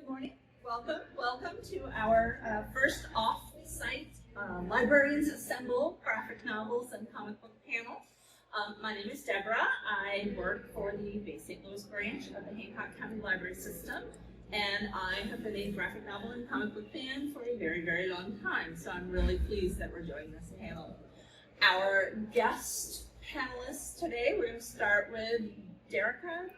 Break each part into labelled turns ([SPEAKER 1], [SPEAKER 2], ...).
[SPEAKER 1] morning. Welcome to our first off-site Librarians Assemble graphic novels and comic book panel. My name is Deborah. I work for the Bay St. Louis branch of the Hancock County Library System, and I have been a graphic novel and comic book fan for a very, very long time, so I'm really pleased that we're doing this panel. Our guest panelists today, we're going to start with Derricka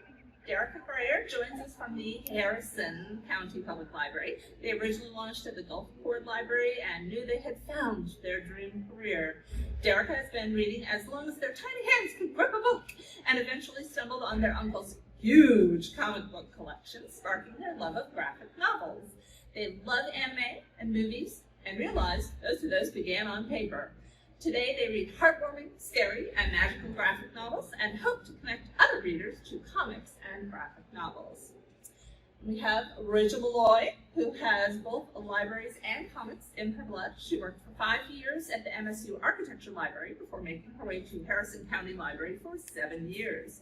[SPEAKER 1] Grayer, joins us from the Harrison County Public Library. They originally launched at the Gulfport Library and knew they had found their dream career. Derricka has been reading as long as their tiny hands could grip a book, and eventually stumbled on their uncle's huge comic book collection, sparking their love of graphic novels. They love anime and movies, and realized most of those began on paper. Today they read heartwarming, scary, and magical graphic novels and hope to connect other readers to comics and graphic novels. We have Rachel Maloy, who has both libraries and comics in her blood. She worked for 5 years at the MSU Architecture Library before making her way to Harrison County Library for 7 years.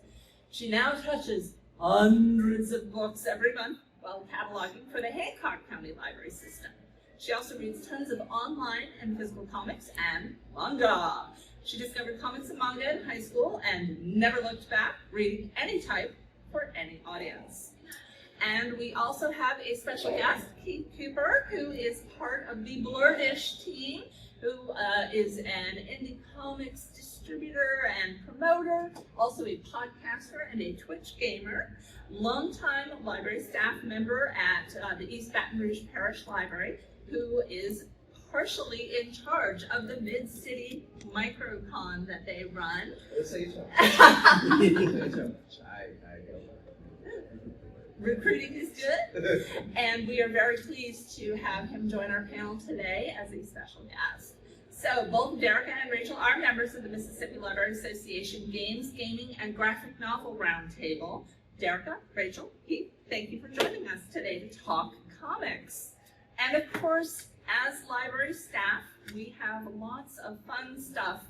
[SPEAKER 1] She now touches hundreds of books every month while cataloging for the Hancock County Library System. She also reads tons of online and physical comics and manga. She discovered comics and manga in high school and never looked back, reading any type for any audience. And we also have a special guest, Keith Cooper, who is part of the Blerd-ish team, who is an indie comics distributor and promoter, also a podcaster and a Twitch gamer, longtime library staff member at the East Baton Rouge Parish Library, who is partially in charge of the Mid-City Microcon that they run. Recruiting is good, and we are very pleased to have him join our panel today as a special guest. So both Derricka and Rachel are members of the Mississippi Library Association Games, Gaming, and Graphic Novel Roundtable. Derricka, Rachel, Keith, thank you for joining us today to talk comics. And of course, as library staff, we have lots of fun stuff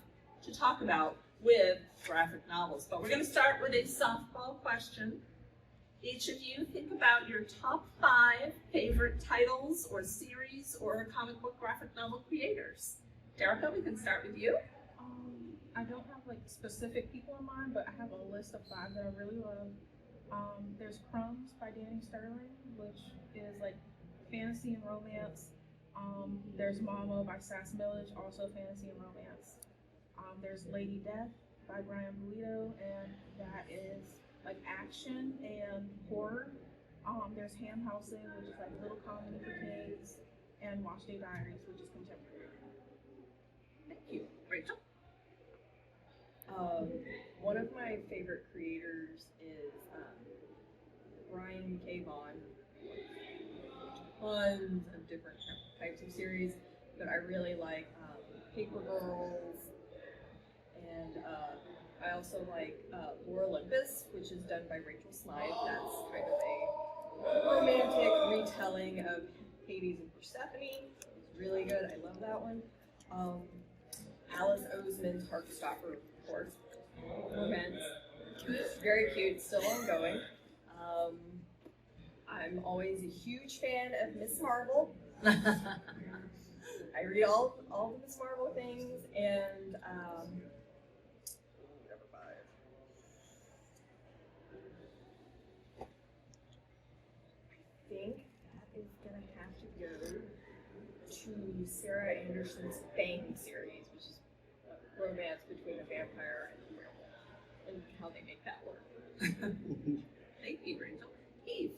[SPEAKER 1] to talk about with graphic novels. But we're going to start with a softball question. Each of you think about your top 5 favorite titles or series or comic book graphic novel creators. Derricka, we can start with you.
[SPEAKER 2] I don't have like specific people in mind, but I have a list of 5 that I really love. There's Crumbs by Danny Sterling, which is like fantasy and romance. There's Mama by Sass Millage, also fantasy and romance. There's Lady Death by Brian Pulido, and that is like action and horror. There's Ham Housing, which is like little comedy for kids, and Wash Day Diaries, which is contemporary.
[SPEAKER 1] Thank you. Rachel?
[SPEAKER 3] One of my favorite creators is Brian K. Vaughan. Tons of different types of series, but I really like Paper Girls, and I also like Lore Olympus, which is done by Rachel Smythe. That's kind of a romantic retelling of Hades and Persephone. It's really good. I love that one. Alice Oseman's Heartstopper, of course. Romance. Very cute, still ongoing. I'm always a huge fan of Miss Marvel. I read all the Miss Marvel things, and number 5. I think that is gonna have to go to Sarah Anderson's Fang series, which is a romance between a vampire and a werewolf, and how they make that work.
[SPEAKER 1] Thank you, Rachel. Keith,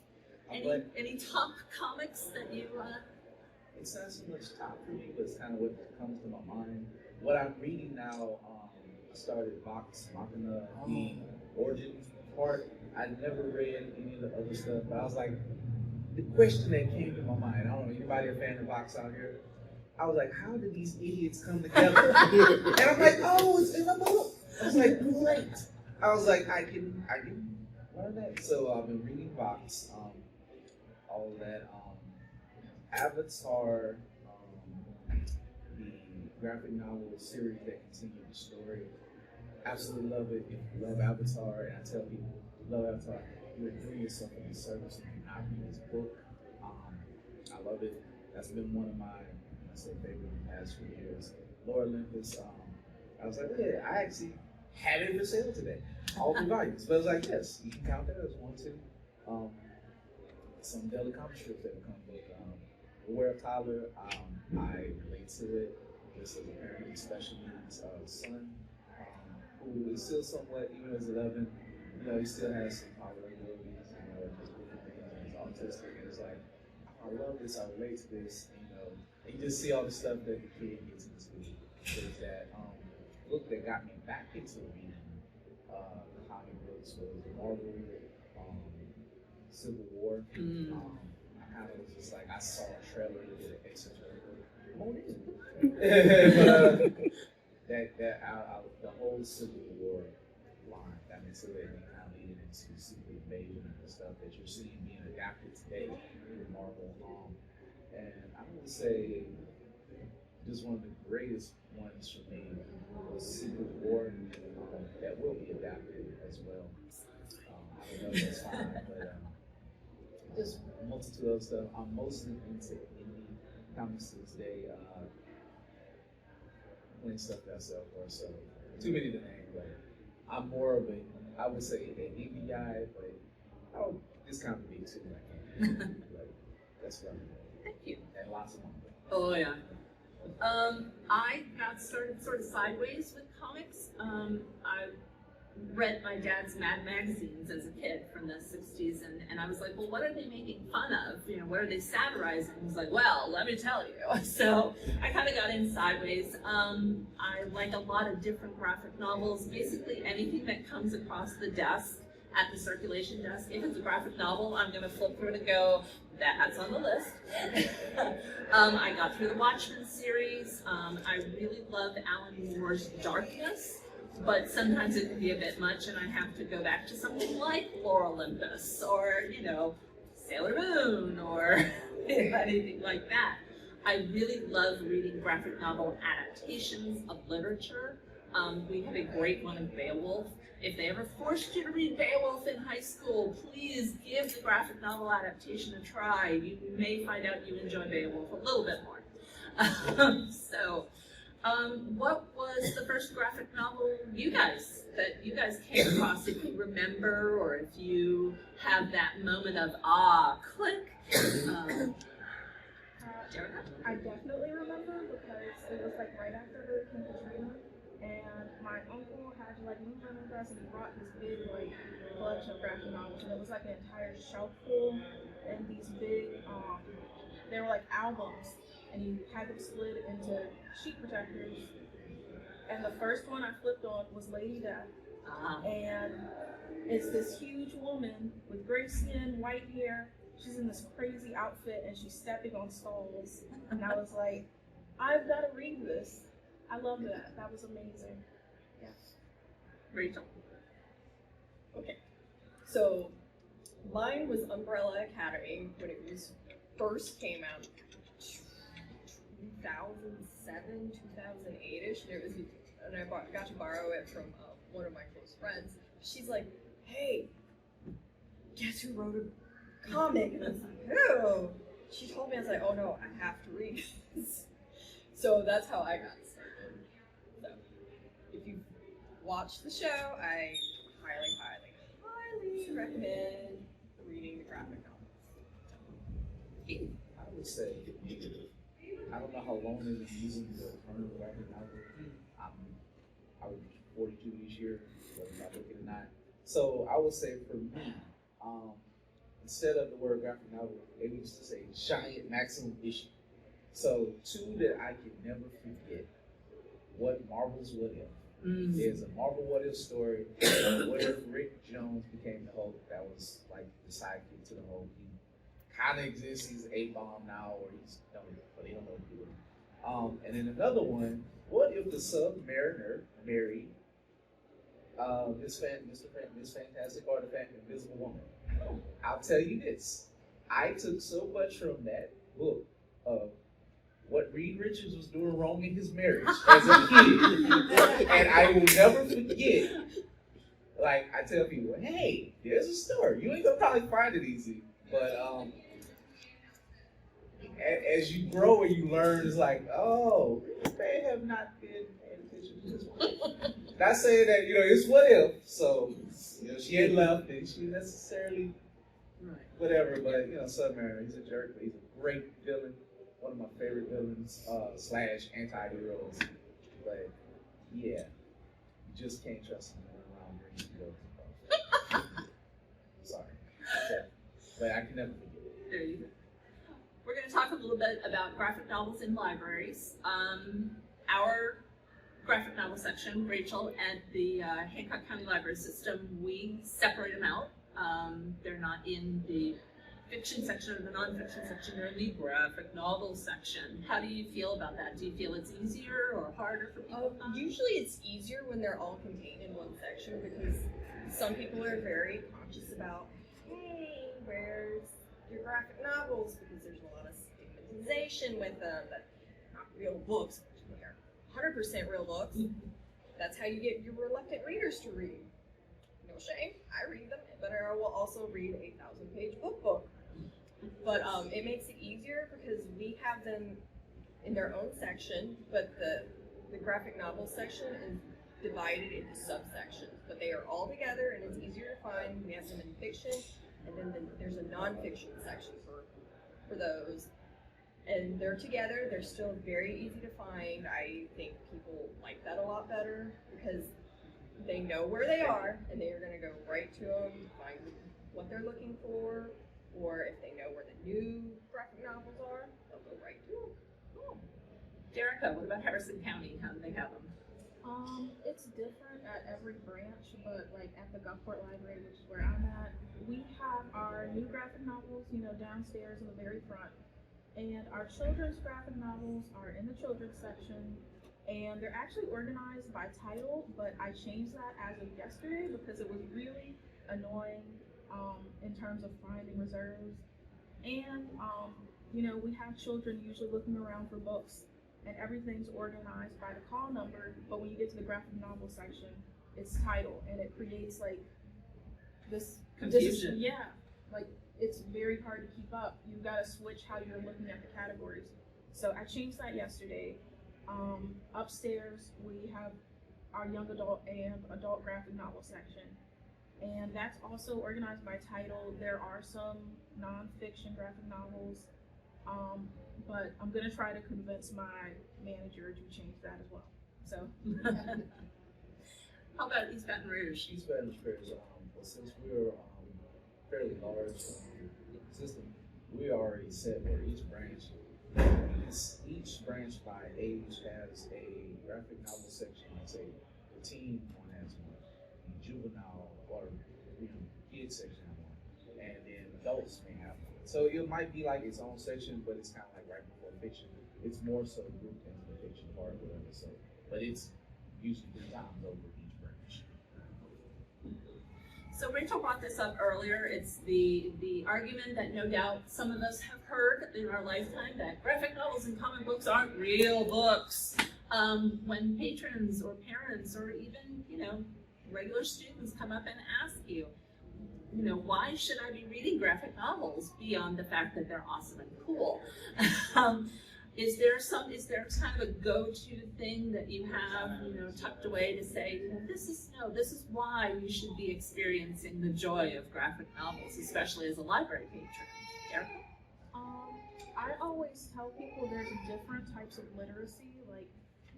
[SPEAKER 1] any top comics that you
[SPEAKER 4] It's not so much top for me, but it's kind of what comes to my mind. What I'm reading now, I started Vox Machina, the origins part. I never read any of the other stuff, but I was like, the question that came to my mind, I don't know, anybody a fan of Vox out here? I was like, how did these idiots come together? And I'm like, oh, it's in the book. I was like, great. I was like, I can learn that. So I've been reading Vox, all of that. Avatar, the graphic novel series that continued the story. Absolutely love it. If you love Avatar, and I tell people, love Avatar, you're doing yourself a disservice if you not read this book. I love it. That's been one of my, I say, favorite in the past few years. Lord Olympus, I was like, yeah, I actually had it for sale today. All the volumes. But I was like, yes, you can count that as one, too. Some daily comic strips that come with Beware of Tyler. I relate to it. This is a parent with special needs son, who is still somewhat, even as 11, he still has some power abilities, just different things, and he's autistic, and it's like, I love this, I relate to this, and you just see all the stuff that the kid gets into. There's that book that got me back into reading comic books was the Marvel Civil War. I kind of was just like, I saw a trailer to get an extra trailer. The whole Civil War line got into it, and kind of leading into Secret Invasion and the stuff that you're seeing being adapted today in Marvel. And I would say just one of the greatest ones for me was Secret War that will be adapted as well. I don't know if that's fine, but just a multitude of stuff. I'm mostly into indie comics today. Plenty stuff that I sell for, so too many to name, but I'm more of I would say an indie guy, but I'll discount me too. That's what I'm doing.
[SPEAKER 1] Thank you.
[SPEAKER 4] And lots of them.
[SPEAKER 1] Oh yeah. I got started sort of sideways with comics. I read my dad's Mad magazines as a kid from the 60s, and I was like, well, what are they making fun of? What are they satirizing? He was like, well, let me tell you. So I kind of got in sideways. I like a lot of different graphic novels, basically anything that comes across the desk at the circulation desk. If it's a graphic novel, I'm going to flip through it and go, that's on the list. I got through the Watchmen series. I really love Alan Moore's Darkness, but sometimes it can be a bit much, and I have to go back to something like Lore Olympus, or, Sailor Moon, or anything like that. I really love reading graphic novel adaptations of literature. We have a great one of Beowulf. If they ever forced you to read Beowulf in high school, please give the graphic novel adaptation a try. You may find out you enjoy Beowulf a little bit more. What was the first graphic novel you guys came across, if you remember, or if you have that moment of, click? Derricka?
[SPEAKER 2] I definitely remember because it was like right after Hurricane Katrina, and my uncle had to move in with us, and he brought this big collection of graphic novels, and it was like an entire shelf full, and these big they were like albums, and you had them split into sheet protectors. And the first one I flipped on was Lady Death, and it's this huge woman with gray skin, white hair. She's in this crazy outfit, and she's stepping on stalls. And I was like, I've got to read this. I love that. That was amazing. Yeah.
[SPEAKER 1] Rachel?
[SPEAKER 3] Okay. So, mine was Umbrella Academy when it first came out. 2007, 2008-ish, and I got to borrow it from one of my close friends. She's like, hey, guess who wrote a comic? And I was like, who? She told me, I was like, oh no, I have to read this. So that's how I got started. So if you watch the show, I highly recommend reading the graphic novel.
[SPEAKER 4] I would say, I don't know how long they've been using the term graphic novel. I was 42 this year, whether I like it or not. So I would say for me, instead of the word graphic novel, they used to say giant maximum issue. So two that I can never forget. Marvel's What If? There's a Marvel What If story. What if Rick Jones became the Hulk? That was like the sidekick to the Hulk. He kind of exists. He's A-bomb now, or he's but they don't know what to do. And then another one. What if the Submariner married Miss Fantastic or the Invisible Woman? I'll tell you this. I took so much from that book of what Reed Richards was doing wrong in his marriage as a kid. And I will never forget, I tell people, hey, there's a story. You ain't gonna probably find it easy. But as you grow and you learn, it's like, oh, we may have not been paying attention to this one. Not saying that, it's what if. So, she had left, and she necessarily whatever, but Submariner, he's a jerk, but he's a great villain. One of my favorite villains, / anti-heroes. But yeah, you just can't trust him around bringing heroes. Sorry. But I can never forget it.
[SPEAKER 1] There you go. We're going to talk a little bit about graphic novels in libraries. Our graphic novel section, Rachel, at the Hancock County Library System, we separate them out. They're not in the fiction section or the nonfiction section, they're in the graphic novel section. How do you feel about that? Do you feel it's easier or harder for people?
[SPEAKER 3] Usually it's easier when they're all contained in one section because some people are very conscious about, hey, where's your graphic novels? Because there's a lot of stigmatization with them, that not real books, which they are 100% real books. That's how you get your reluctant readers to read. No shame, I read them, but I will also read a 1,000-page book. But it makes it easier because we have them in their own section, but the graphic novel section is divided into subsections. But they are all together and it's easier to find. We have them in fiction, and then there's a nonfiction section for those. And they're together, they're still very easy to find. I think people like that a lot better because they know where they are and they are going to go right to them, find what they're looking for, or if they know where the new graphic novels are, they'll go right to them.
[SPEAKER 1] Cool. Derricka, what about Harrison County? How do they have them?
[SPEAKER 2] It's different at every branch, but like at the Gulfport Library, which is where I'm at, we have our new graphic novels, downstairs in the very front. And our children's graphic novels are in the children's section, and they're actually organized by title, but I changed that as of yesterday because it was really annoying in terms of finding reserves. And, we have children usually looking around for books, and everything's organized by the call number, but when you get to the graphic novel section, it's title, and it creates this
[SPEAKER 1] confusion.
[SPEAKER 2] It's very hard to keep up. You've got to switch how you're looking at the categories. So I changed that yesterday. Upstairs, we have our young adult and adult graphic novel section. And that's also organized by title. There are some nonfiction graphic novels, but I'm going to try to convince my manager to change that as well. So.
[SPEAKER 1] How about East Baton Rouge?
[SPEAKER 4] East Baton Rouge, since we're fairly large system, we already set where each branch by age has a graphic novel section. Let's say the teen one has one, the juvenile or kid section have one, and then adults may have one. So it might be like its own section, but it's kind of like right before fiction. It's more so grouped into the fiction part, whatever. So, but it's usually 3 times over each branch.
[SPEAKER 1] So Rachel brought this up earlier. It's the argument that no doubt some of us have heard in our lifetime that graphic novels and comic books aren't real books. When patrons or parents or even, regular students come up and ask you, why should I be reading graphic novels beyond the fact that they're awesome and cool? Is there kind of a go-to thing that you have, tucked away to say, this is why you should be experiencing the joy of graphic novels, especially as a library patron? Derricka?
[SPEAKER 2] I always tell people there's different types of literacy. Like,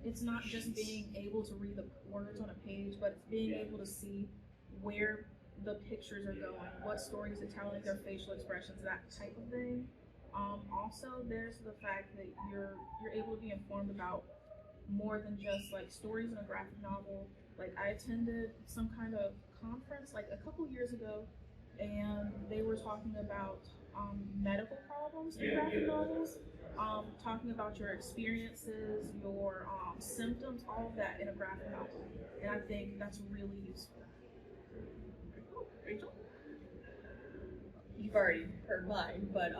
[SPEAKER 2] it's not just being able to read the words on a page, but it's being able to see where the pictures are going, what stories are telling, their facial expressions, that type of thing. Also, there's the fact that you're able to be informed about more than just like stories in a graphic novel. Like, I attended some kind of conference like a couple years ago, and they were talking about medical problems in graphic novels, talking about your experiences, your symptoms, all of that in a graphic novel. And I think that's really useful.
[SPEAKER 1] Rachel?
[SPEAKER 3] You've already heard mine, but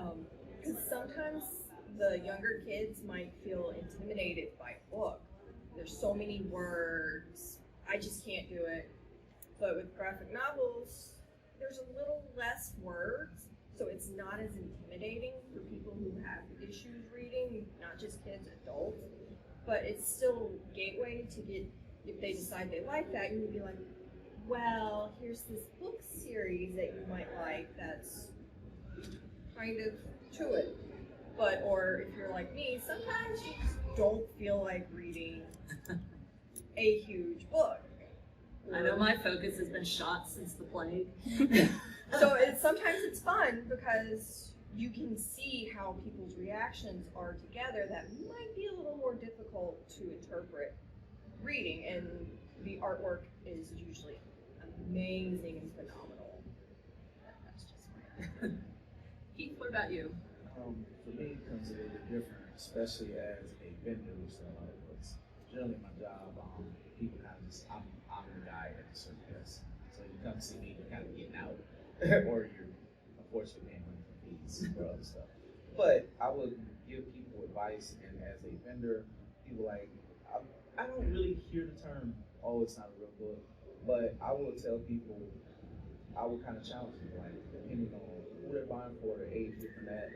[SPEAKER 3] because sometimes the younger kids might feel intimidated by a book. There's so many words, I just can't do it. But with graphic novels, there's a little less words, so it's not as intimidating for people people who have issues reading, not just kids, adults. But it's still a gateway to get, if they decide they like that, you would be like, well, here's this book series that you might like that's kind of to it. But, or if you're like me, sometimes you just don't feel like reading a huge book.
[SPEAKER 1] I know my focus has been shot since the plague.
[SPEAKER 3] So sometimes it's fun because you can see how people's reactions are together that might be a little more difficult to interpret reading, and the artwork is usually amazing and phenomenal. That's just my
[SPEAKER 1] Keith, what about you?
[SPEAKER 4] For me, it comes a little bit different, especially as a vendor who sells a lot of books. Generally, my job, people kind of just, I'm the guy at the certain desk. So you come see me, you're kind of getting out, or you're unfortunately paying money for fees or other stuff. But I would give people advice, and as a vendor, people like, I don't really hear the term, oh, it's not a real book, but I will tell people, I will kind of challenge them, like, depending on who they're buying for, their age, different that.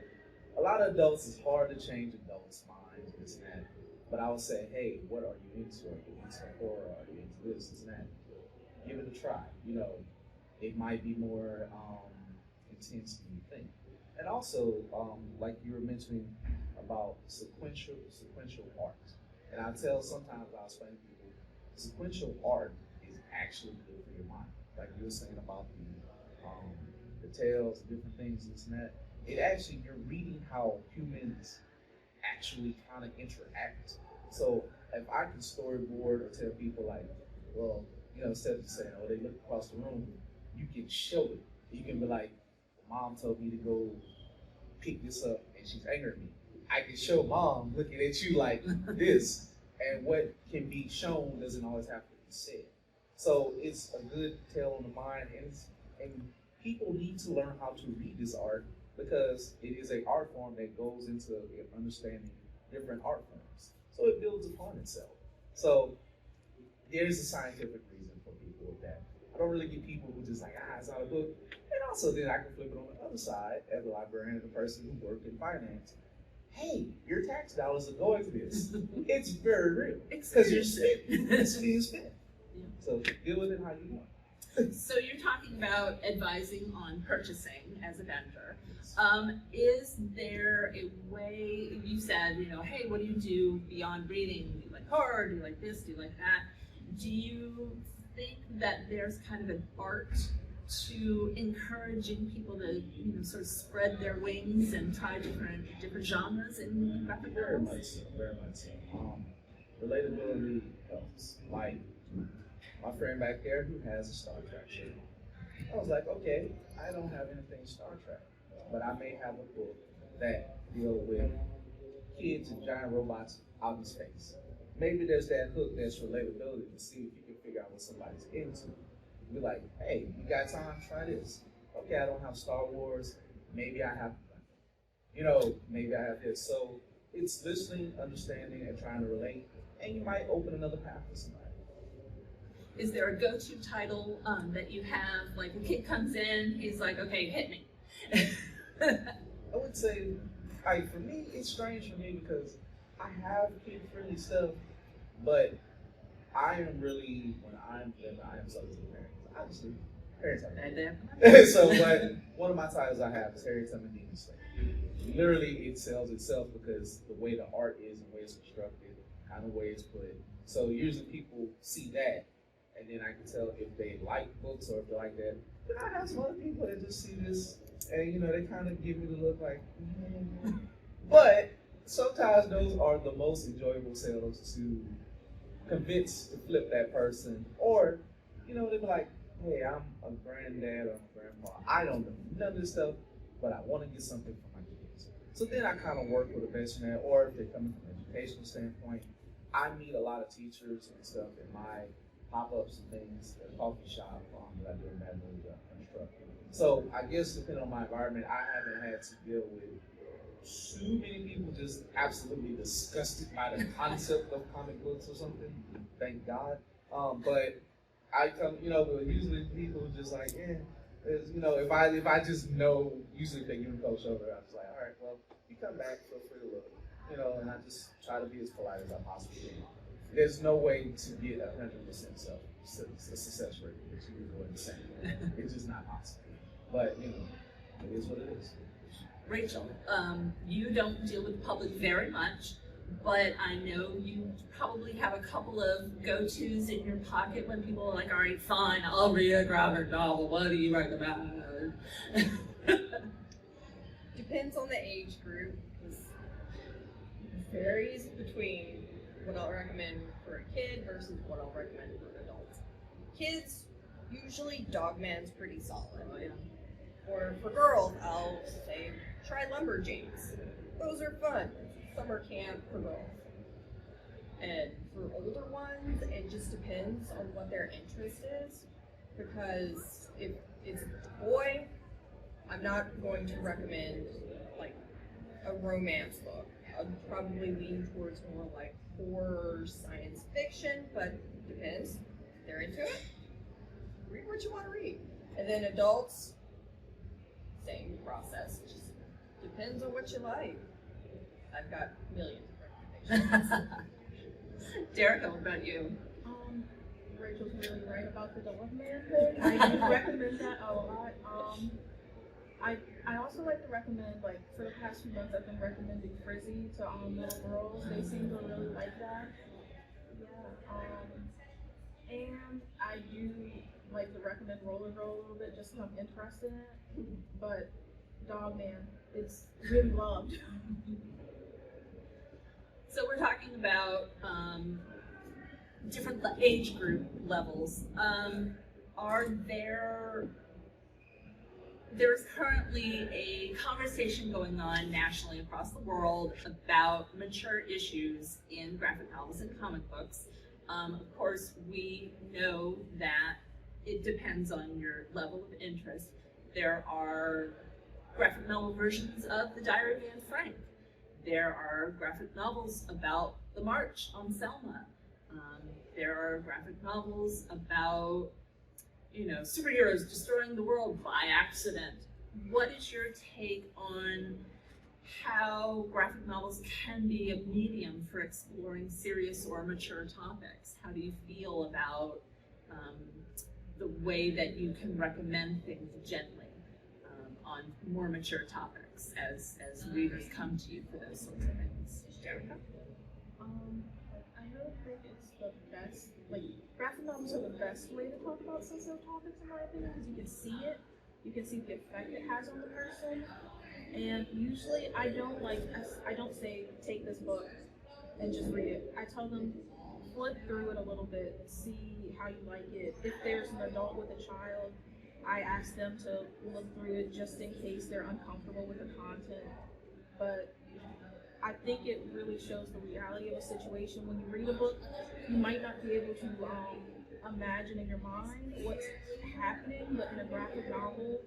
[SPEAKER 4] A lot of adults, it's hard to change adults' minds, this and that. But I would say, hey, what are you into? Are you into horror? Are you into this and that? Give it a try. You know, it might be more intense than you think. And also, like you were mentioning about sequential art. And I tell sometimes I'll explain to people, sequential art is actually good for your mind. Like you were saying about the tales, different things, this and that. It actually, you're reading how humans actually kind of interact. So if I can storyboard or tell people like, well, you know, instead of just saying, oh, they look across the room, you can show it. You can be like, mom told me to go pick this up and she's angry at me. I can show mom looking at you like this, and what can be shown doesn't always have to be said. So it's a good tale on the mind, and people need to learn how to read this art, because it is an art form that goes into understanding different art forms. So it builds upon itself. So there's a scientific reason for people with that. I don't really get people who just like, it's not a book. And also then I can flip it on the other side as a librarian, the person who worked in finance. Hey, your tax dollars are going to this. It's very real. Because you're spent. It's being spent.
[SPEAKER 1] Yeah.
[SPEAKER 4] So deal with it how you want.
[SPEAKER 1] So you're talking about advising on purchasing as a vendor. Is there a way, you said, you know, hey, what do you do beyond reading? Do you like horror? Do you like this? Do you like that? Do you think that there's kind of an art to encouraging people to, you know, sort of spread their wings and try different genres in graphic
[SPEAKER 4] Very
[SPEAKER 1] novels?
[SPEAKER 4] much so, very much so. Relatability helps. Like my friend back there who has a Star Trek shirt. I was like, okay, I don't have anything Star Trek, but I may have a book that deal with kids and giant robots out in space. Maybe there's that hook that's relatability to see if you can figure out what somebody's into. Be like, hey, you got time? Try this. Okay, I don't have Star Wars. Maybe I have, you know, maybe I have this. So it's listening, understanding, and trying to relate, and you might open another path for somebody.
[SPEAKER 1] Is there a go-to title that you have? Like a kid comes in, he's like, okay, hit me.
[SPEAKER 4] I would say, like, for me, it's strange for me because I have kid-friendly stuff, but I am really, when I am something to parents. Obviously, parents have So, but one of my titles I have is Harry Tubman Demon Slayer. Literally, it sells itself because the way the art is and the way it's constructed, kind of way it's put. So usually people see that, and then I can tell if they like books or if they like that. But I have some other people that just see this, and you know, they kind of give me the look like, But sometimes those are the most enjoyable sales to convince to flip that person, or you know, they be like, hey, I'm a granddad or a grandpa. I don't know none of this stuff, but I want to get something for my kids. So then I kind of work with a veterinarian, or if they're coming from an educational standpoint, I meet a lot of teachers and stuff in my pop-ups and things, the coffee shop that I do in Baton Rouge, construct. So I guess depending on my environment, I haven't had to deal with too many people just absolutely disgusted by the concept of comic books or something. Thank God. But I come, you know, but usually people just like, you know, if I just know, usually if they give me coach over, I'm just like, all right, well, you you come back, feel free to look. You know, and I just try to be as polite as I possibly can. There's no way to get 100% success rate that you were going to say. It's just not possible. But, you know, it is what it is.
[SPEAKER 1] Rachel, you don't deal with the public very much, but I know you probably have a couple of go-tos in your pocket when people are like, all right, fine, I'll read a graphic novel. What do you recommend?
[SPEAKER 3] Depends on the age group, because it varies between what I'll recommend for a kid versus what I'll recommend for an adult. Kids, usually Dogman's pretty solid.
[SPEAKER 1] Oh, yeah.
[SPEAKER 3] Or for girls, I'll say try Lumberjanes. Those are fun. Summer camp for girls. And for older ones, it just depends on what their interest is. Because if it's a boy, I'm not going to recommend like a romance book. I'd probably lean towards more like horror, science fiction, but depends. If they're into it, read what you want to read. And then adults, same process. Just depends on what you like. I've got millions of recommendations.
[SPEAKER 1] Derricka, what about you?
[SPEAKER 2] Rachel's really right about the Dogman thing. I do recommend that a lot. I also like to recommend, like, for the past few months, I've been recommending Frizzy to little girls. They seem to really like that. Yeah. And I do like to recommend Roller Roll a little bit just because I'm interested in it. But Dogman, it's really loved.
[SPEAKER 1] So we're talking about different age group levels. There's currently a conversation going on nationally across the world about mature issues in graphic novels and comic books. Of course, we know that it depends on your level of interest. There are graphic novel versions of The Diary of Anne Frank. There are graphic novels about the March on Selma. There are graphic novels about, superheroes destroying the world by accident. What is your take on how graphic novels can be a medium for exploring serious or mature topics? How do you feel about the way that you can recommend things gently on more mature topics as readers come to you for those sorts of things? Derricka?
[SPEAKER 2] I really think it's the best, graphic novels are the best way to talk about sensitive topics in my opinion, because you can see it, you can see the effect it has on the person, and usually I don't say, take this book and just read it. I tell them, flip through it a little bit, see how you like it. If there's an adult with a child, I ask them to look through it just in case they're uncomfortable with the content. But I think it really shows the reality of a situation. When you read a book, you might not be able to imagine in your mind what's happening, but in a graphic novel,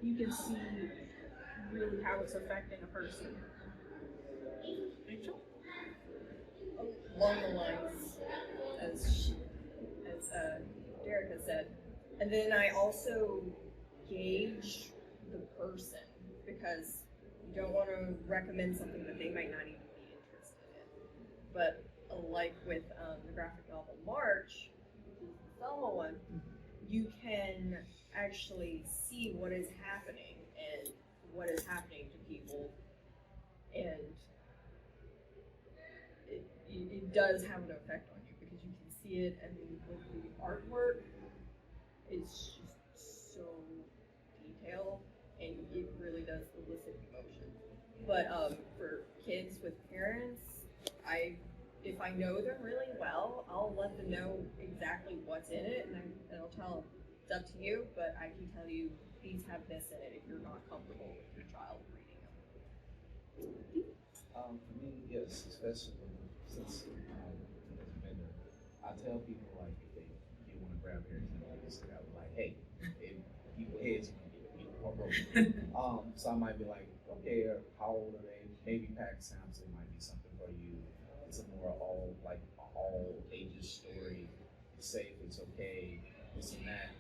[SPEAKER 2] you can see really how it's affecting a person.
[SPEAKER 1] Rachel?
[SPEAKER 3] Along the lines, as Derricka said. And then I also gauge the person, because you don't want to recommend something that they might not even be interested in. But like with the graphic novel March, the Selma one, you can actually see what is happening and what is happening to people, and it does have an effect on you because you can see it, and with the artwork, it's just so detailed, and it really does elicit emotion. But for kids with parents, if I know them really well, I'll let them know exactly what's in it, and I'll tell them, it's up to you, but I can tell you these have this in it if you're not comfortable with your child reading them.
[SPEAKER 4] For me, yes, especially since as a vendor, I tell people like if they want to grab parents and all this, I was like, hey, if people's heads want to get broken. So I might be like, okay, how old are they? Maybe pack sounds, it might be something for you. It's a more all ages story. It's safe, it's okay, this and that.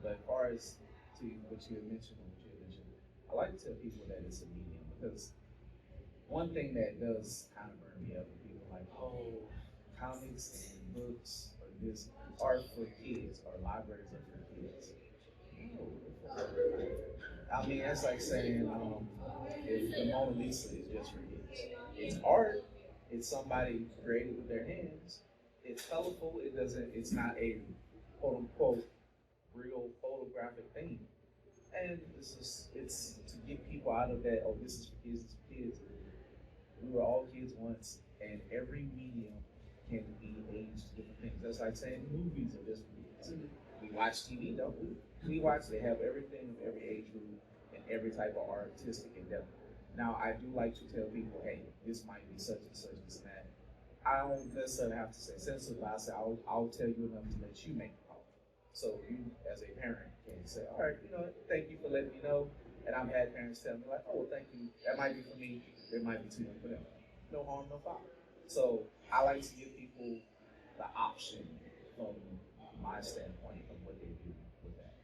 [SPEAKER 4] But as far as to what you had mentioned, I like to tell people that it's a medium, because one thing that does kind of burn me up when people are like, oh, comics and books or this are for kids, or libraries are for kids. No. I mean, that's like saying if the Mona Lisa is just for kids. It's art. It's somebody created with their hands. It's colorful. It's not a quote unquote real photographic thing. And it's to get people out of that, oh, this is for kids, it's for kids. We were all kids once, and every medium can be aged to different things. That's like saying movies are just for kids. We watch TV, don't we? They have everything of every age group and every type of artistic endeavor. Now, I do like to tell people, hey, this might be such and such and that. I don't necessarily have to say sensitive, but I say I'll tell you enough to let you make the call. So you, as a parent, can say, all right, thank you for letting me know. And I've had parents tell me like, oh, well, thank you. That might be for me. It might be too much for them. No harm, no foul. So I like to give people the option from my standpoint of what they do with that.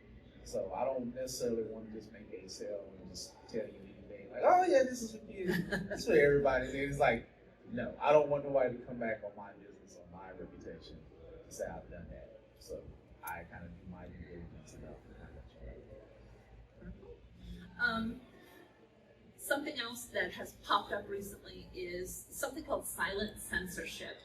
[SPEAKER 4] So I don't necessarily want to just make a sale and just tell you anything like, oh yeah, this is for kids. It's for everybody. And it's like, no, I don't want nobody to come back on my business or my reputation to say I've done that. So I kind of do my due diligence enough.
[SPEAKER 1] Something else that has popped up recently is something called silent censorship,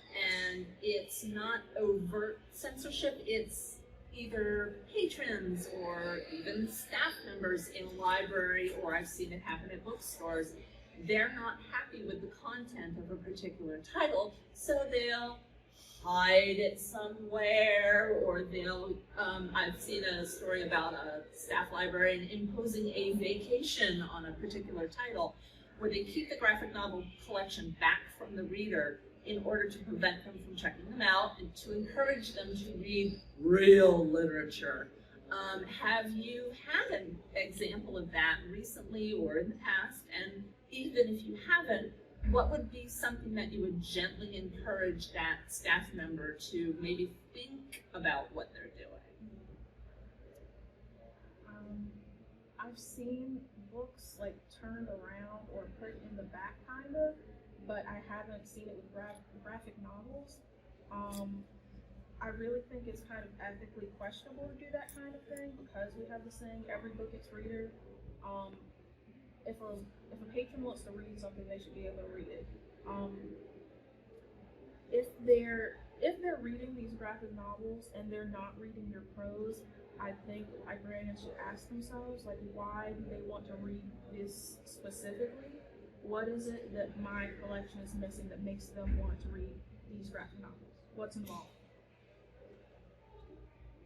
[SPEAKER 1] and it's not overt censorship. It's either patrons or even staff members in a library, or I've seen it happen at bookstores. They're not happy with the content of a particular title, so they'll hide it somewhere, or they'll, I've seen a story about a staff librarian imposing a vacation on a particular title, where they keep the graphic novel collection back from the reader in order to prevent them from checking them out and to encourage them to read real literature. Have you had an example of that recently or in the past? And even if you haven't, what would be something that you would gently encourage that staff member to maybe think about what they're doing?
[SPEAKER 2] I've seen books like turned around or put in the back kind of, but I haven't seen it with graphic novels. I really think it's kind of ethically questionable to do that kind of thing, because we have the saying, every book its reader. If a patron wants to read something, they should be able to read it. If they're reading these graphic novels and they're not reading your prose, I think librarians should ask themselves, like, why do they want to read this specifically? What is it that my collection is missing that makes them want to read these graphic novels? What's involved?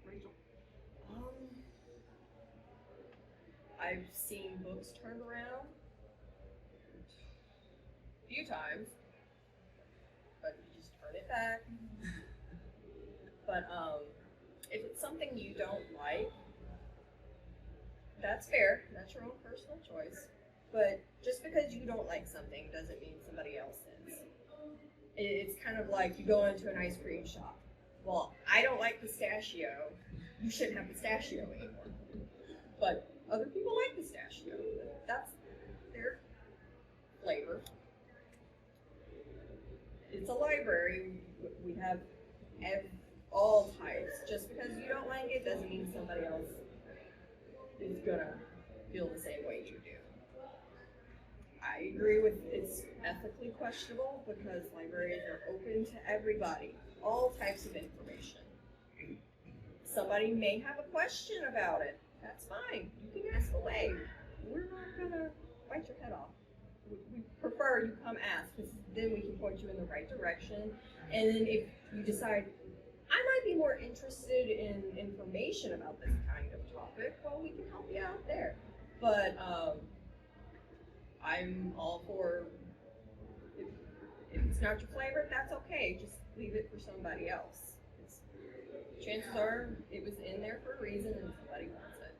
[SPEAKER 1] Rachel?
[SPEAKER 3] I've seen books turned around a few times, but you just turn it back. But if it's something you don't like, that's fair. That's your own personal choice. But just because you don't like something doesn't mean somebody else is. It's kind of like you go into an ice cream shop. Well, I don't like pistachio. You shouldn't have pistachio anymore. But other people like pistachio. That's their flavor. It's a library. We have all types. Just because you don't like it doesn't mean somebody else is gonna feel the same way you do. I agree with it's ethically questionable because libraries are open to everybody, all types of information. Somebody may have a question about it. That's fine. You can ask away. We're not gonna bite your head off. We prefer you come ask, because then we can point you in the right direction. And then if you decide, I might be more interested in information about this kind of topic, well, we can help you out there. But I'm all for, if it's not your flavor, that's okay. Just leave it for somebody else. Chances are it was in there for a reason and somebody wants it.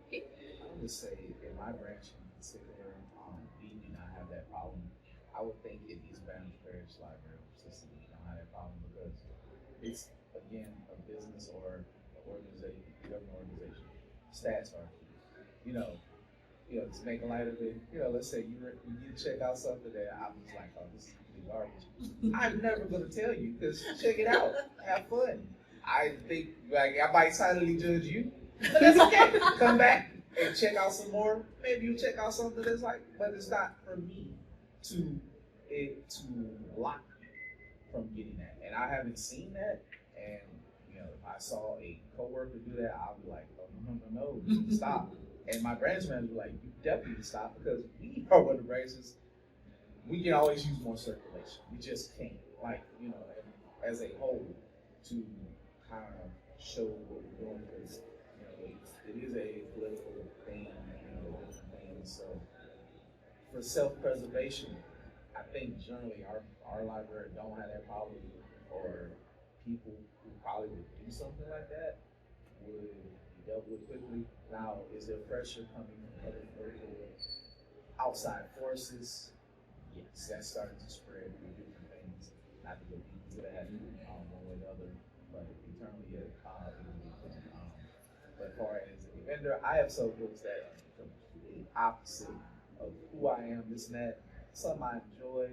[SPEAKER 3] Okay.
[SPEAKER 4] I would say in my branch in particular, we do not have that problem. I would think in East Baton Parish Library System, we don't have that problem because it's, again, a business or an organization, government organization. Stats are key. just making light of it. Let's say you check out something that I was like, oh, this is complete garbage. I'm never gonna tell you because check it out, have fun. I think like I might silently judge you, but that's okay. Come back and check out some more. Maybe you check out something that's like, but it's not for me to block you from getting that. And I haven't seen that. And if I saw a coworker do that, I'll be like, oh no, you need to stop. And my branch manager will be like, you definitely need to stop because we are one of the branches. We can always use more circulation. We just can't. Like, as a whole, to kind of show what we're doing because it is a political thing, different things. So for self-preservation, I think generally our library don't have that problem, or people who probably would do something like that would be dealt with quickly. Now, is there pressure coming from other political outside forces? Yes, that's starting to spread through different things. Not to go into that one way or the other, but internally, but as far as a vendor, I have some books that are completely opposite of who I am, this and that. Something I enjoy,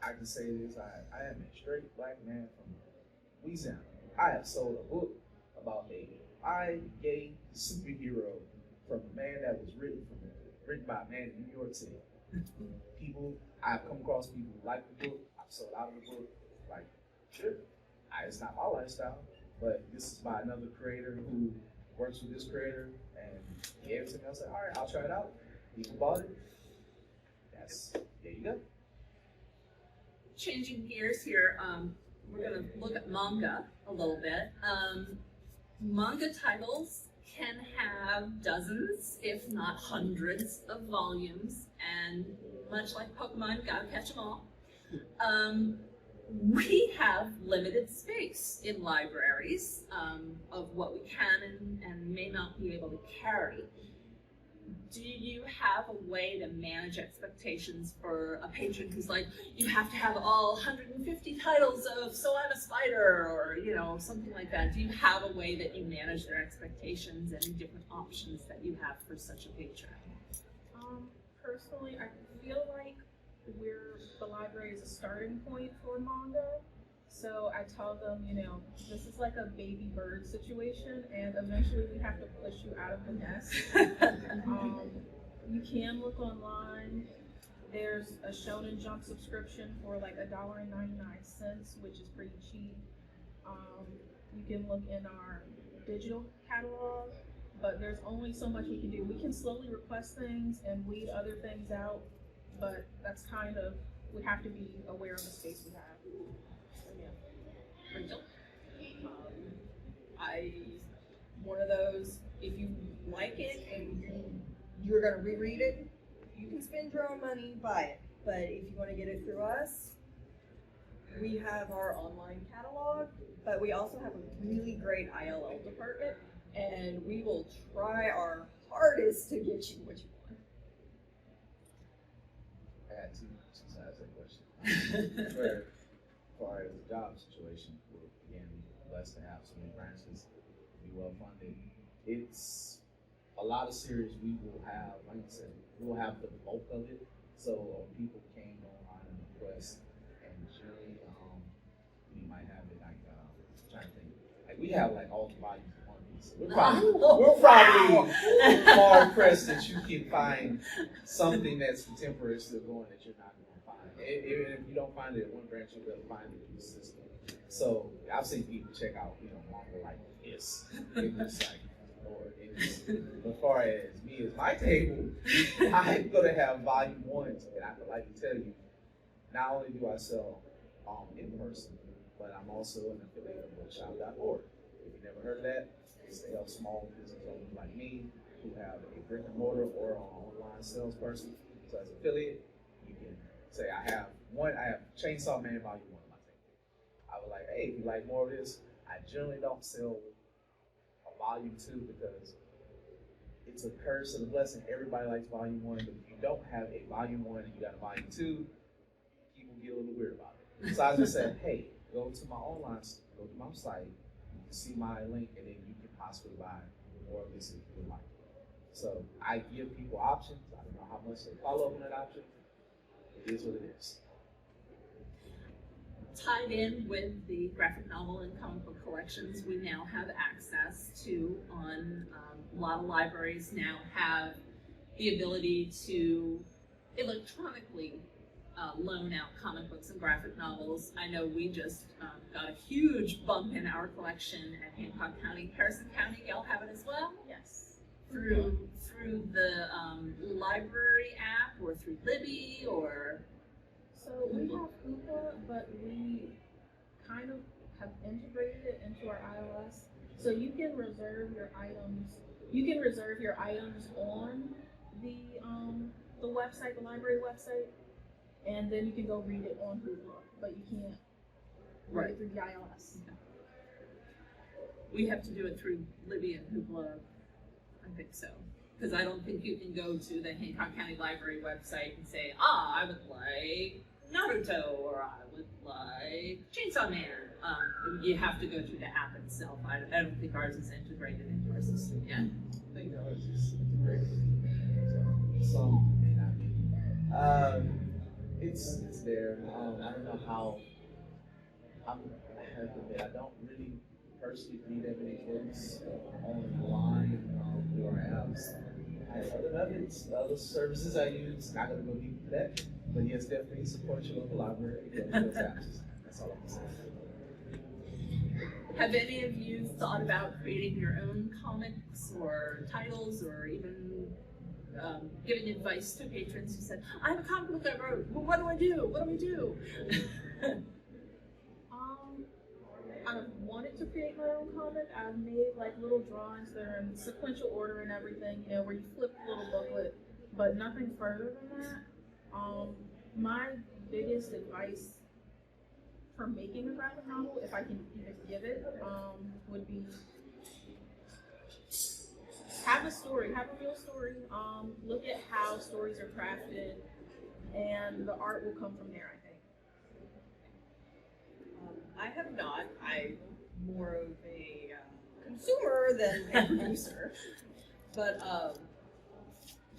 [SPEAKER 4] I can say this, I am a straight black man from Louisiana. I have sold a book about a bi-gay superhero from a man that was written by a man in New York City. I've come across people who like the book, I've sold out of the book, like, sure, it's not my lifestyle, but this is by another creator who works with this creator, and he gave it to me. I said, all right, I'll try it out. People bought it. There you go.
[SPEAKER 1] Changing gears here, we're going to look at manga a little bit. Manga titles can have dozens, if not hundreds, of volumes, and much like Pokemon, gotta catch them all. We have limited space in libraries of what we can and may not be able to carry. Do you have a way to manage expectations for a patron who's like, you have to have all 150 titles of So I'm a Spider, or something like that? Do you have a way that you manage their expectations and different options that you have for such a patron?
[SPEAKER 2] Personally, I feel like the library is a starting point for manga. So I tell them, this is like a baby bird situation, and eventually we have to push you out of the nest. You can look online. There's a Shonen Jump subscription for like $1.99, which is pretty cheap. You can look in our digital catalog, but there's only so much we can do. We can slowly request things and weed other things out, but that's we have to be aware of the space we have.
[SPEAKER 1] Rachel?
[SPEAKER 3] One of those, if you like it and you're going to reread it, you can spend your own money, buy it. But if you want to get it through us, we have our online catalog, but we also have a really great ILL department, and we will try our hardest to get you what you want.
[SPEAKER 4] I had two sides of that question. As far as the job situation, we're again blessed to have so many branches, be well funded. It's a lot of series we will have, like I said, we'll have the bulk of it. So people came online and request, and generally we might have it like I'm trying to think. Like we have like all the volumes of One Piece. We're probably hard pressed that you can find something that's contemporary still going that you're not going to find. Even if you don't find it at one branch, you'll be able to find it in the system. So I've seen people check out, manga like this. It's like, Lord, as far as me as my table, I'm gonna have volume 1s, and I could like to tell you, not only do I sell in person, but I'm also an affiliate of bookshop.org. If you've never heard of that, it's to help small business owners like me who have a brick and mortar or an online salesperson. So as an affiliate, you can say I have Chainsaw Man volume 1 on my table. I would like, hey, if you like more of this, I generally don't sell a volume 2 because it's a curse and a blessing. Everybody likes volume 1, but if you don't have a volume 1 and you got a volume 2, people get a little weird about it. So I just said, hey, go to my site, you can see my link, and then you can possibly buy more of this if you would like. So I give people options. I don't know how much they follow up on that option. It is what it is.
[SPEAKER 1] Tied in with the graphic novel and comic book collections, we now have access to a lot of libraries now have the ability to electronically loan out comic books and graphic novels. I know we just got a huge bump in our collection at Hancock County, Harrison County. Y'all have it as well?
[SPEAKER 2] Yes.
[SPEAKER 1] Through the library app or through Libby or?
[SPEAKER 2] So we have Coupa, but we kind of have integrated it into our iOS. So you can reserve your items. You can reserve your items on the website, the library website, and then you can go read it on Coupa, but you can't read it through the iOS.
[SPEAKER 1] We have to do it through Libby and Hoopla, I think so. Because I don't think you can go to the Hancock County Library website and say, I would like Naruto, or I would like Chainsaw Man. You have to go through the app itself. I don't think ours is integrated into our system yet.
[SPEAKER 4] I think ours is integrated. So some may not be. It's there. I don't know how. I have to admit, I don't really personally read that many books online through our apps. I have other methods, other services I use. Not gonna go deep into that, but yes, definitely support your local library. That's all I'm saying.
[SPEAKER 1] Have any of you thought about creating your own comics or titles, or even giving advice to patrons who said, I have a comic book I wrote, well, what do I do? What do we do?
[SPEAKER 2] I've wanted to create my own comic. I've made like little drawings that are in sequential order and everything, you know, where you flip the little booklet, but nothing further than that. My biggest advice for making a graphic novel, if I can even give it, would be have a story, have a real story. Look at how stories are crafted, and the art will come from there, I think.
[SPEAKER 3] I have not. I'm more of a consumer than a producer. But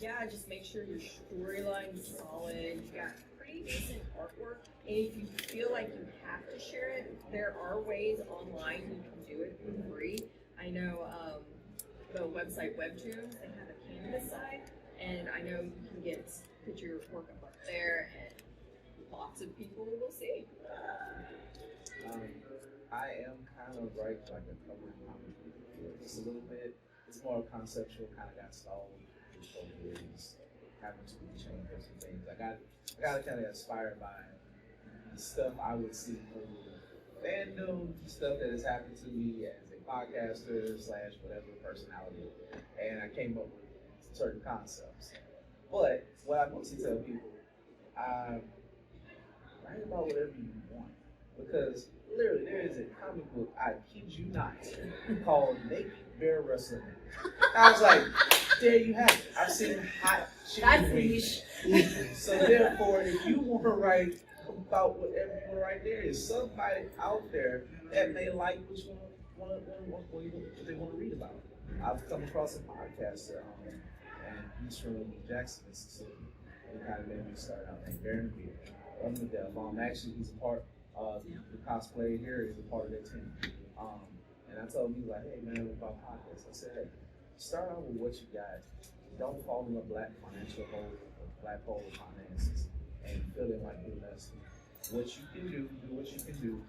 [SPEAKER 3] yeah, just make sure your storyline's solid. You got pretty decent artwork. And if you feel like you have to share it, there are ways online you can do it for free. I know the website Webtoons, they have a Canvas side, and I know you can put your work up there, and lots of people will see.
[SPEAKER 4] I am kind of like a cover comic book, just a little bit. It's more conceptual, kind of got stalled over years, having to change some things. I got kind of inspired by the stuff I would see through fandom, stuff that has happened to me as a podcaster / whatever personality, and I came up with certain concepts. But what I mostly tell people, write about whatever you want, because literally there is a comic book, I kid you not, called Naked Bear Wrestling. I was like, there you have it. I've seen hot chicken wings. So therefore, if you want to write about whatever you want to write, there is somebody out there that may like what they want to read about. I've come across a podcaster, and he's from Jackson, Mississippi. He kind of made me start out named Baron Beer. I'm with that. Actually, he's a part of the cosplay here. He's a part of that team. And I told him, he was like, hey man, about podcasts. I said, hey, start out with what you got. Don't fall in a black financial hole, black hole of finances, and feeling like you're less. What you can do what you can do.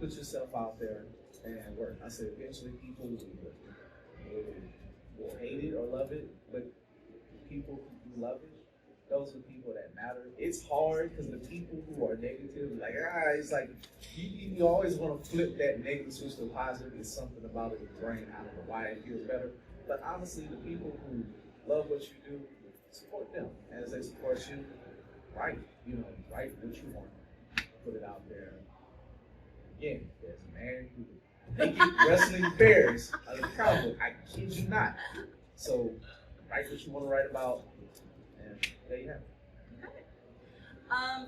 [SPEAKER 4] Put yourself out there and work. I said, eventually people will hate it or love it, but people who love it, those are the people that matter. It's hard because the people who are negative, like, it's like, you always want to flip that negative switch to positive. It's something about it in the brain. I don't know why it feels better. But honestly, the people who love what you do, support them. As they support you, write what you want. Put it out there. Again, there's a man who naked wrestling bears on the comic book. I kid you not. So write what you want to write about, and there you have it.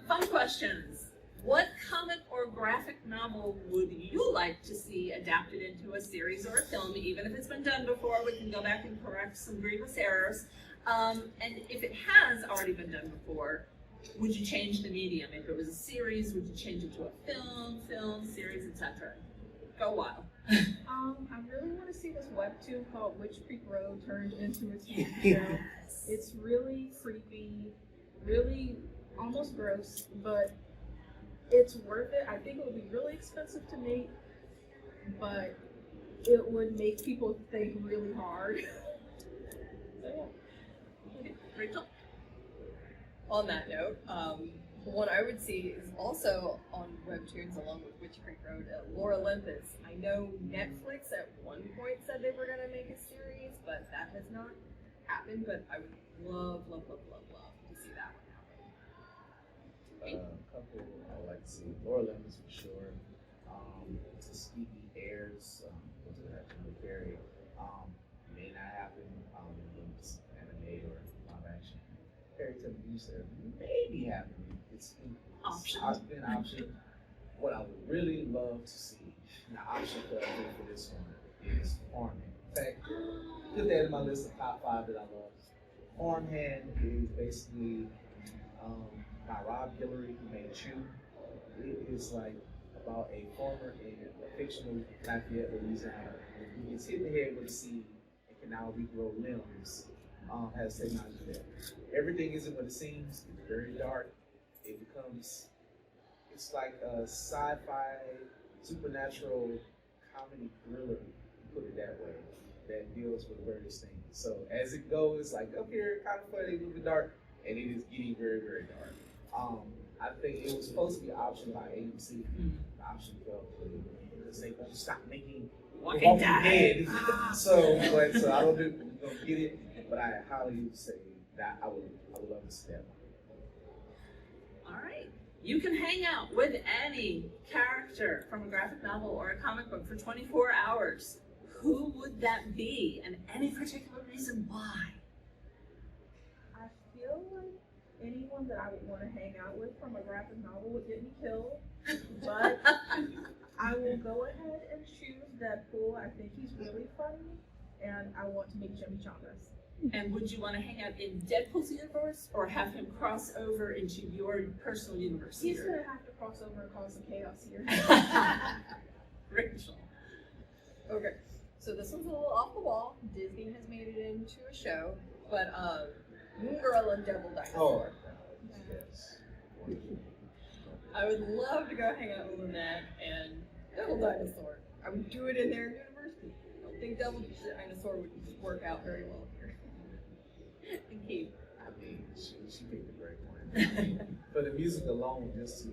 [SPEAKER 1] Fun questions. what comic or graphic novel would you like to see adapted into a series or a film? Even if it's been done before, we can go back and correct some grievous errors. And if it has already been done before, would you change the medium? If it was a series, would you change it to a film, series, etc.? Go wild.
[SPEAKER 2] I really want to see this webtoon called Witch Creek Road turned into a TV show. It's really creepy, really almost gross, but it's worth it. I think it would be really expensive to make, but it would make people think really hard. So yeah.
[SPEAKER 1] Rachel?
[SPEAKER 3] On that note, the one I would see is also on webtoons along with Witch Creek Road, Lore Olympus. I know Netflix at one point said they were going to make a series, but that has not happened. But I would love to see that one happen.
[SPEAKER 4] A couple I would like to see. Laura Lemons for sure. Tuskegee Airs, what's that? Carry. May not happen. It's anime or live action. Fairy Tale Music maybe happen. It's been option. What I would really love to see, the option for this one is Farmhand. In fact, put that in my list of top 5 that I love. Farmhand is basically by Rob Guillory, who made Chew. It is like about a farmer in a fictional Lafayette, Louisiana, who gets hit in the head with a seed and can now regrow limbs. Has technology there. Everything isn't what it seems. It's very dark. It's like a sci-fi, supernatural comedy thriller, put it that way, that deals with various things. So as it goes, like up here, kind of funny, a little bit dark, and it is getting very, very dark. I think it was supposed to be optioned by AMC. The option fell through because they won't stop making
[SPEAKER 1] Walking Dead.
[SPEAKER 4] So I don't think we're gonna get it, but I highly say that I would love to see that one.
[SPEAKER 1] All right. You can hang out with any character from a graphic novel or a comic book for 24 hours. Who would that be, and any particular reason why?
[SPEAKER 2] I feel like anyone that I would want to hang out with from a graphic novel would get me killed, but I will go ahead and choose Deadpool. I think he's really funny, and I want to make chimichangas.
[SPEAKER 1] And would you want to hang out in Deadpool's universe or have him cross over into your personal universe?
[SPEAKER 2] He's going to have to cross over and cause some chaos here.
[SPEAKER 1] Rachel.
[SPEAKER 3] Okay, so this one's a little off the wall. Disney has made it into a show, but Moon Girl and Devil Dinosaur.
[SPEAKER 4] Yes.
[SPEAKER 3] I would love to go hang out with Lynette and Devil Dinosaur. I would do it in their university. I don't think Devil Dinosaur would work out very well here.
[SPEAKER 1] And Keith.
[SPEAKER 4] I mean, she picked a great one. For the music alone, just to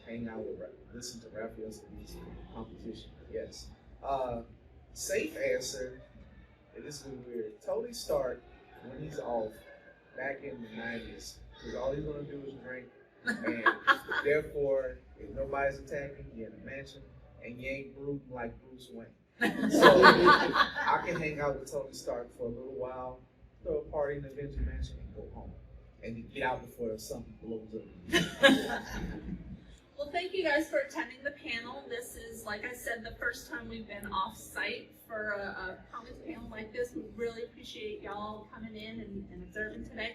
[SPEAKER 4] hang out with, listen to Raphael's music competition, yes. Safe answer, and this is weird. Tony Stark, when he's off, back in the 90s, because all he's going to do is drink, and therefore, if nobody's attacking, you're in a mansion, and you ain't brooding like Bruce Wayne. So I can hang out with Tony Stark for a little while, throw a party in the Avenger Mansion, and go home. And get out before something blows up.
[SPEAKER 1] Well, thank you guys for attending the panel. This is, like I said, the first time we've been off-site for a comics panel like this. We really appreciate y'all coming in and observing today.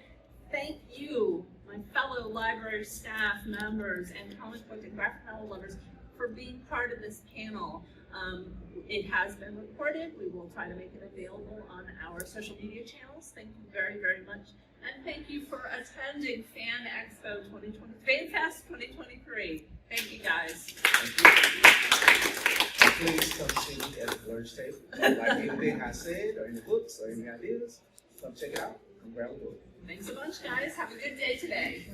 [SPEAKER 1] Thank you, my fellow library staff members and comic book and graphic novel lovers, for being part of this panel. It has been recorded. We will try to make it available on our social media channels. Thank you very, very much. And thank you for attending Fan Expo 2020, FanFest 2023. Thank you, guys.
[SPEAKER 4] Thank you. Please come see me at the Blerd-ish table. Like anything I said, or any books, or any ideas, come check it out. Come grab a book.
[SPEAKER 1] Thanks a bunch, guys. Have a good day today.